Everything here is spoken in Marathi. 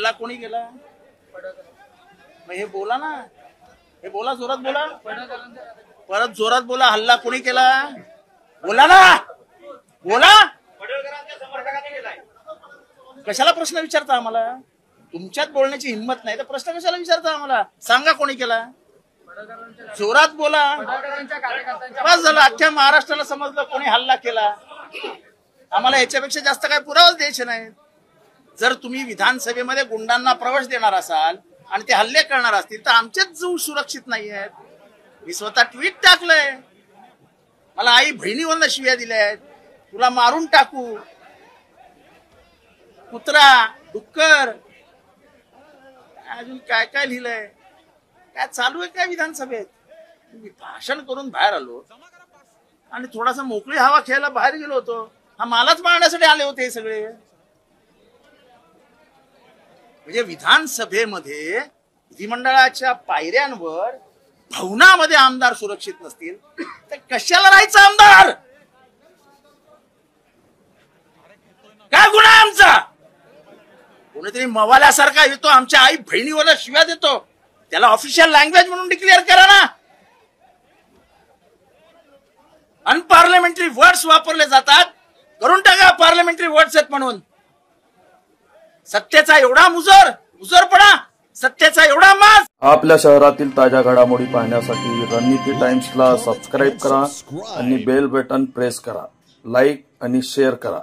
हल्ला कोणी केला? मग हे बोला ना, हे बोला, जोरात बोला, परत जोरात बोला. हल्ला कोणी केला? बोला ना, बोला. कशाला प्रश्न विचारता आम्हाला? तुमच्यात बोलण्याची हिंमत नाही तर प्रश्न कशाला विचारता आम्हाला? सांगा कोणी केला? जोरात बोला. बस झालं, अख्ख्या महाराष्ट्राला समजलं कोणी हल्ला केला. आम्हाला याच्यापेक्षा जास्त काही पुरावाच द्यायचे नाही. जर तुम्ही विधानसभेमध्ये गुंडांना प्रवेश देणार असाल आणि ते हल्ले करणार असतील तर आमचेच जीव सुरक्षित नाही आहेत. मी स्वतः ट्विट टाकलंय, मला आई बहिणीवरनं शिव्या दिल्या आहेत, तुला मारून टाकू, कुत्रा, डुक्कर, अजून काय काय लिहिलंय. काय चालू आहे काय विधानसभेत? मी भाषण करून बाहेर आलो आणि थोडासा मोकळी हवा खेळायला बाहेर गेलो होतो. हा मलाच मारण्यासाठी आले होते हे सगळे. म्हणजे विधानसभेमध्ये विधिमंडळाच्या पायऱ्यांवर भवनामध्ये आमदार सुरक्षित नसतील तर कशाला राहायचं आमदार? काय गुन्हा आहे आमचा? कोणीतरी मवाल्यासारखा येतो, आमच्या आई बहिणीवर शिव्या देतो, त्याला ऑफिशियल लँग्वेज म्हणून डिक्लेअर करा ना. अनपार्लमेंटरी वर्ड्स वापरले जातात, करून टाका पार्लमेंटरी वर्ड्स आहेत म्हणून. सत्तेचा एवढा मुजरपणा, सत्तेचा एवढा माज. आपल्या शहरातील ताज्या घडामोडी पाहण्यासाठी रणनीती टाइम्सला सबस्क्राईब करा आणि बेल बटन प्रेस करा. लाईक आणि शेअर करा.